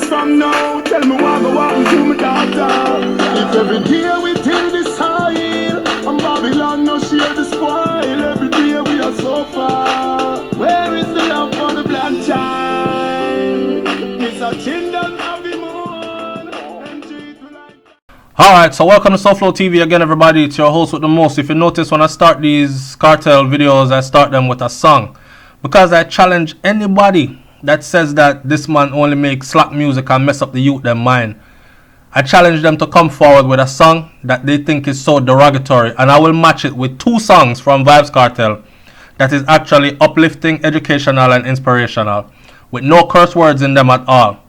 years from now, tell me what go happen to my daughter. If every day we till the soil, and Babylon no share the spoil, every day we are so far. Where is the love for the black child? It's a kingdom of the moon. Alright, so welcome to SouFLoTV again, everybody. It's your host with the most. If you notice, when I start these cartel videos, I start them with a song, because I challenge anybody that says that this man only makes slap music and mess up the youth their mind. I challenge them to come forward with a song that they think is so derogatory, and I will match it with two songs from Vybz Kartel that is actually uplifting, educational, and inspirational, with no curse words in them at all.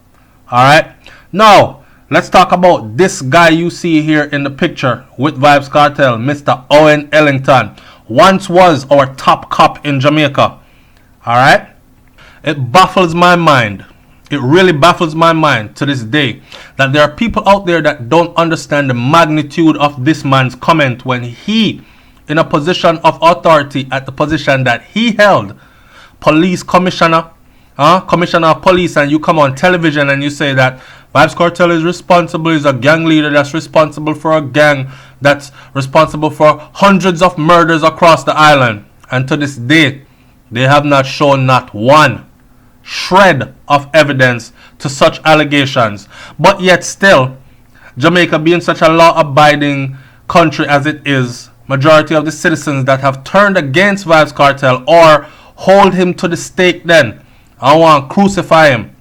Alright, now let's talk about this guy you see here in the picture with Vybz Kartel, Mr. Owen Ellington. Once was our top cop in Jamaica. Alright, it baffles my mind. It really baffles my mind to this day that there are people out there that don't understand the magnitude of this man's comment when he, in a position of authority at the position that he held, police commissioner, commissioner of police, and you come on television and you say that Vybz Kartel is responsible, is a gang leader that's responsible for a gang that's responsible for hundreds of murders across the island. And to this day, they have not shown not one shred of evidence to such allegations. But yet still, Jamaica being such a law-abiding country as it is, majority of the citizens that have turned against Vybz Kartel or hold him to the stake then, I want to crucify him,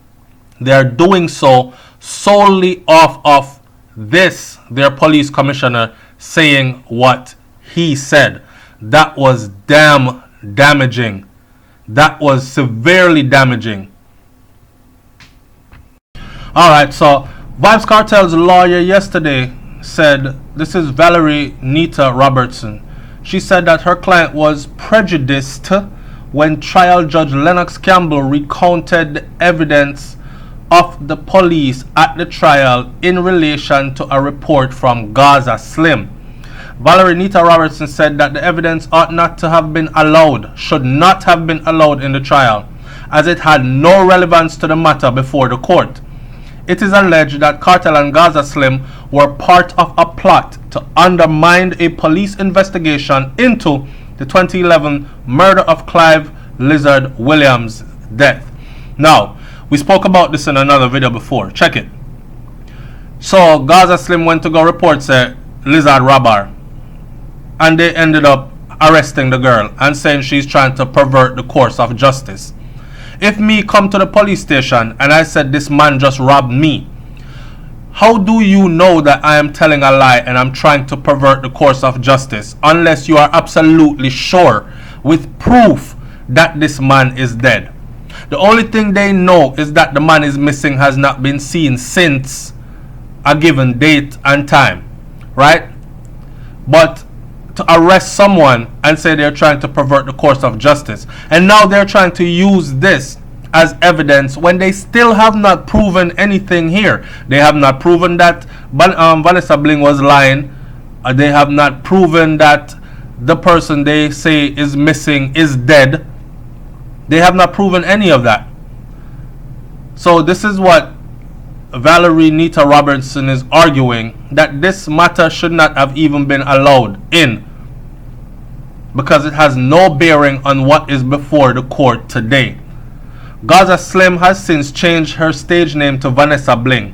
they are doing so solely off of this, their police commissioner, saying what he said. That was damn damaging. That was severely damaging. Alright, so Vybz Kartel's lawyer yesterday said, this is Valerie Nita Robertson. She said that her client was prejudiced when trial judge Lennox Campbell recounted the evidence of the police at the trial in relation to a report from Gaza Slim. Valerie Nita Robertson said that the evidence ought not to have been allowed, should not have been allowed in the trial, as it had no relevance to the matter before the court. It is alleged that Kartel and Gaza Slim were part of a plot to undermine a police investigation into the 2011 murder of Clive Lizard Williams' death. Now, we spoke about this in another video before. Check it. So, Gaza Slim went to go report, say, Lizard robber. And they ended up arresting the girl and saying she's trying to pervert the course of justice. If me come to the police station and I said this man just robbed me, how do you know that I am telling a lie and I'm trying to pervert the course of justice unless you are absolutely sure with proof that this man is dead? The only thing they know is that the man is missing, has not been seen since a given date and time, right? But to arrest someone and say they're trying to pervert the course of justice, and now they're trying to use this as evidence when they still have not proven anything here. They have not proven that Vanessa Bling was lying. They have not proven that the person they say is missing is dead. They have not proven any of that. So this is what Valerie Nita Robertson is arguing, that this matter should not have even been allowed in because it has no bearing on what is before the court today. Gaza Slim has since changed her stage name to Vanessa Bling.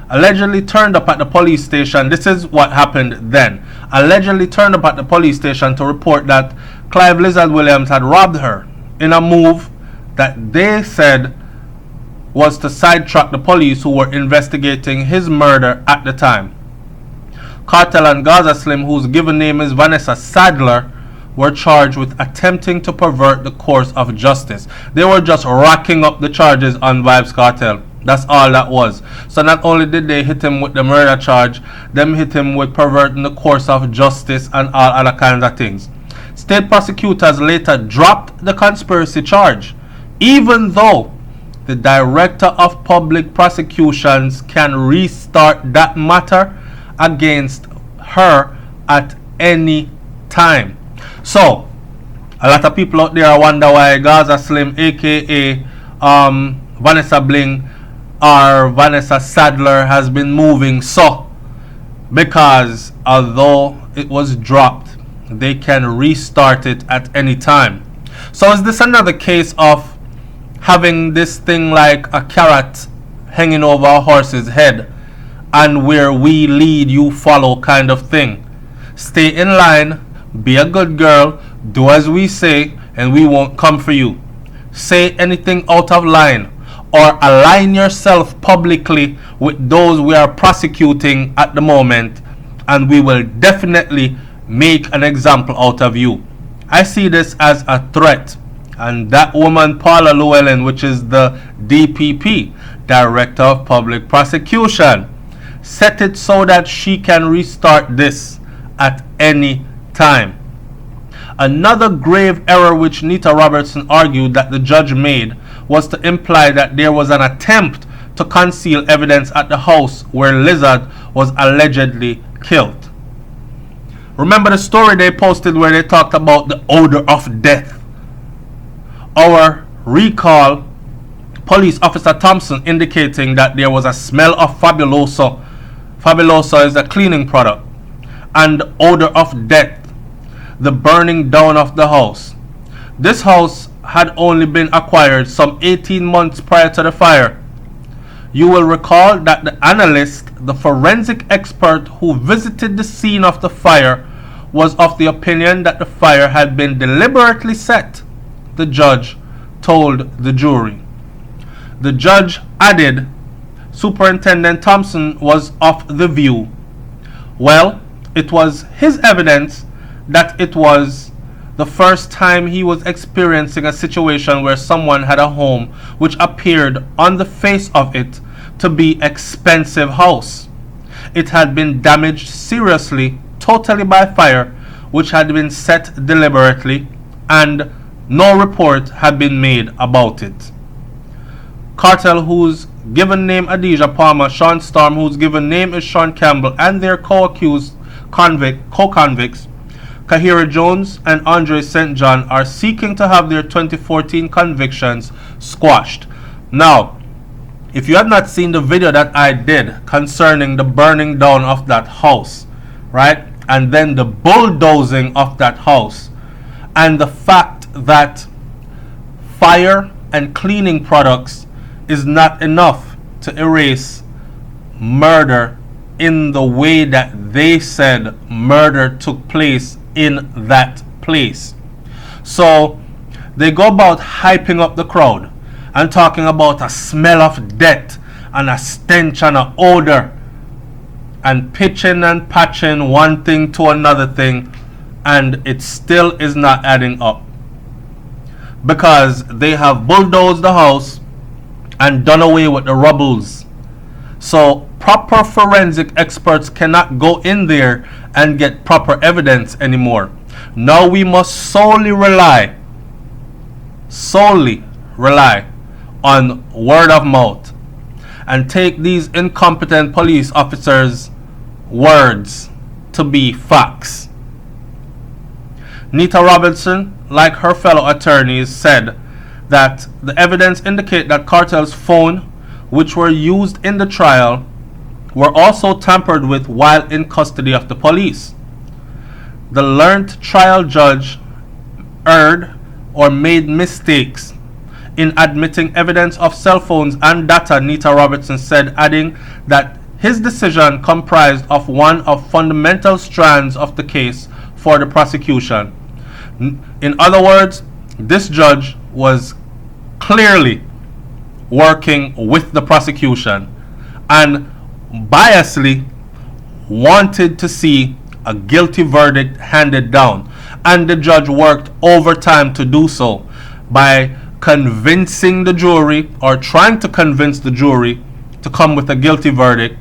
Allegedly turned up at the police station. This is what happened then. Allegedly turned up at the police station to report that Clive Lizard Williams had robbed her in a move that they said was to sidetrack the police who were investigating his murder at the time. Kartel and Gaza Slim, whose given name is Vanessa Sadler, were charged with attempting to pervert the course of justice. They were just racking up the charges on Vybz Kartel. That's all that was. So not only did they hit him with the murder charge, them hit him with perverting the course of justice and all other kinds of things. State prosecutors later dropped the conspiracy charge, even though the Director of Public Prosecutions can restart that matter against her at any time. So, a lot of people out there wonder why Gaza Slim, aka Vanessa Bling, or Vanessa Sadler has been moving so, because although it was dropped, they can restart it at any time. So is this another case of having this thing like a carrot hanging over a horse's head, and where we lead you follow kind of thing? Stay in line, be a good girl, do as we say, and we won't come for you. Say anything out of line, or align yourself publicly with those we are prosecuting at the moment, and we will definitely make an example out of you. I see this as a threat. And that woman, Paula Llewellyn, which is the DPP, Director of Public Prosecution, set it so that she can restart this at any time. Another grave error which Nita Robertson argued that the judge made was to imply that there was an attempt to conceal evidence at the house where Lizard was allegedly killed. Remember the story they posted where they talked about the odor of death? Our recall police officer Thompson indicating that there was a smell of Fabuloso. Fabuloso is a cleaning product. And odor of death. The burning down of the house. This house had only been acquired some 18 months prior to the fire. You will recall that the analyst, the forensic expert who visited the scene of the fire, was of the opinion that the fire had been deliberately set, the judge told the jury. The judge added Superintendent Thompson was of the view, well, it was his evidence that it was the first time he was experiencing a situation where someone had a home which appeared on the face of it to be expensive house. It had been damaged seriously, totally by fire, which had been set deliberately, and no report had been made about it. Kartel, whose given name Adidja Palmer, Sean Storm, whose given name is Sean Campbell, and their co-accused co-convicts, Kahira Jones and Andre St. John, are seeking to have their 2014 convictions squashed. Now, if you have not seen the video that I did concerning the burning down of that house, right, and then the bulldozing of that house, and the fact that fire and cleaning products is not enough to erase murder in the way that they said murder took place in that place. So they go about hyping up the crowd and talking about a smell of death and a stench and an odor, and pitching and patching one thing to another thing, and it still is not adding up, because they have bulldozed the house and done away with the rubbles. So proper forensic experts cannot go in there and get proper evidence anymore. Now we must solely rely on word of mouth and take these incompetent police officers' words to be facts. Nita Robertson, like her fellow attorneys, said that the evidence indicate that Kartel's phone, which were used in the trial, were also tampered with while in custody of the police. The learned trial judge erred or made mistakes in admitting evidence of cell phones and data, Nita Robertson said, adding that his decision comprised of one of fundamental strands of the case for the prosecution. In other words, this judge was clearly working with the prosecution and biasly wanted to see a guilty verdict handed down, and the judge worked overtime to do so by convincing the jury, or trying to convince the jury, to come with a guilty verdict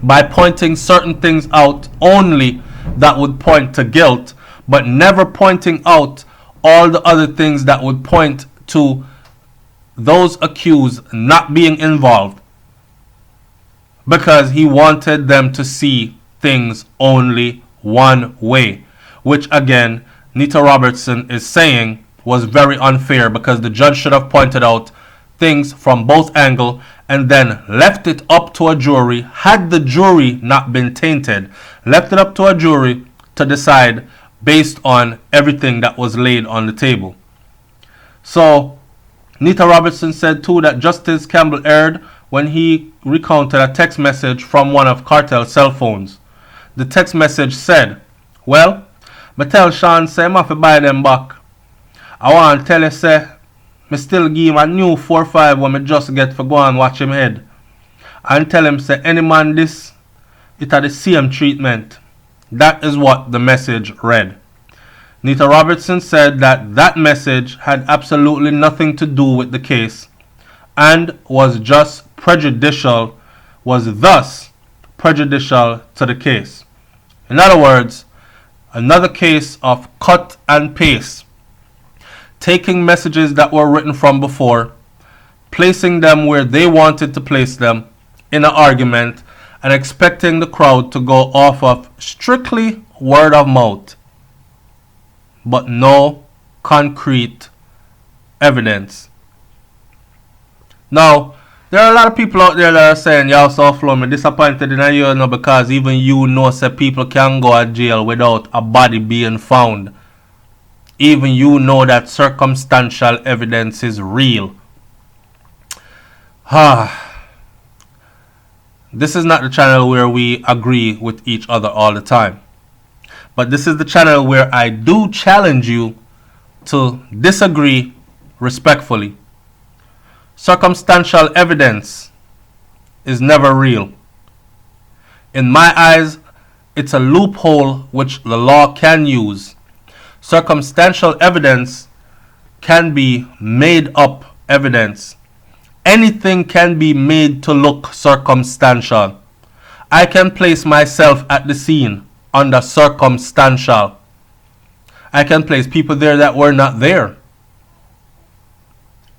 by pointing certain things out only that would point to guilt, but never pointing out all the other things that would point to those accused not being involved, because he wanted them to see things only one way, which again Nita Robertson is saying was very unfair, because the judge should have pointed out things from both angles and then left it up to a jury, had the jury not been tainted, left it up to a jury to decide based on everything that was laid on the table. So Nita Robertson said too that Justice Campbell erred when he recounted a text message from one of Kartel's cell phones. The text message said, "Well, me tell Sean say I have to buy them back. I want to tell you say, me still give him a new 4-5 when me just get for go and watch him head. And tell him say any man this, it had the same treatment." That is what the message read. Nita Robertson said that that message had absolutely nothing to do with the case and was just prejudicial, was thus prejudicial to the case. In other words, another case of cut and paste, taking messages that were written from before, placing them where they wanted to place them in an argument, and expecting the crowd to go off of strictly word of mouth, but no concrete evidence. Now, there are a lot of people out there that are saying, "Yo, SouFlo, me disappointed in you know, because even you know say people can go to jail without a body being found. Even you know that circumstantial evidence is real." This is not the channel where we agree with each other all the time. But this is the channel where I do challenge you to disagree respectfully. Circumstantial evidence is never real. In my eyes, it's a loophole which the law can use. Circumstantial evidence can be made up evidence. Anything can be made to look circumstantial. I can place myself at the scene under circumstantial. I can place people there that were not there.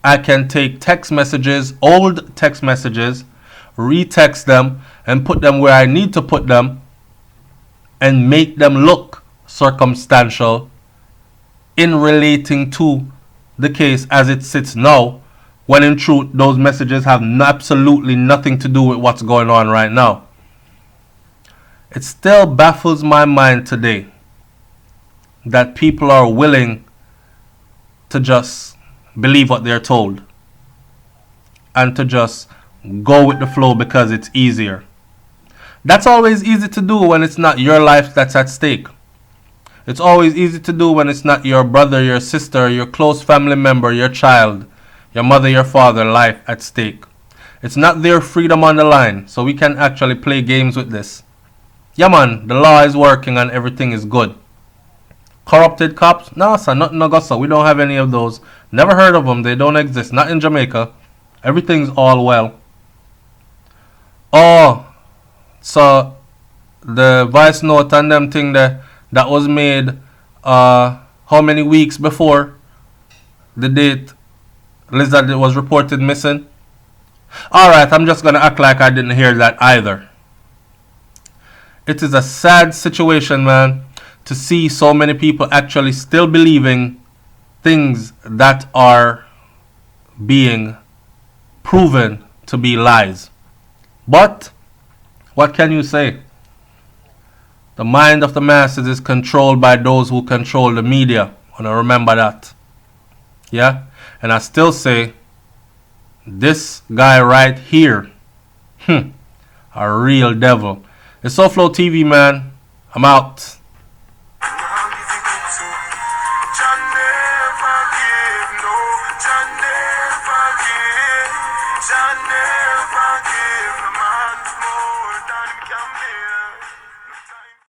I can take text messages, old text messages, retext them and put them where I need to put them and make them look circumstantial in relating to the case as it sits now, when in truth those messages have absolutely nothing to do with what's going on right now. It still baffles my mind today that people are willing to just believe what they're told and to just go with the flow because it's easier. That's always easy to do when it's not your life that's at stake. It's always easy to do when it's not your brother, your sister, your close family member, your child, your mother, your father, life at stake. It's not their freedom on the line, so we can actually play games with this. Yeah man, the law is working and everything is good. Corrupted cops? No sir, nothing no go so. We don't have any of those. Never heard of them, they don't exist, not in Jamaica. Everything's all well. Oh, so the voice note and them thing that was made how many weeks before the date Lizard was reported missing? Alright, I'm just gonna act like I didn't hear that either. It is a sad situation, man, to see so many people actually still believing things that are being proven to be lies. But what can you say? The mind of the masses is controlled by those who control the media. And I remember that. Yeah? And I still say, this guy right here, a real devil. It's SouFLoTV, man. I'm out.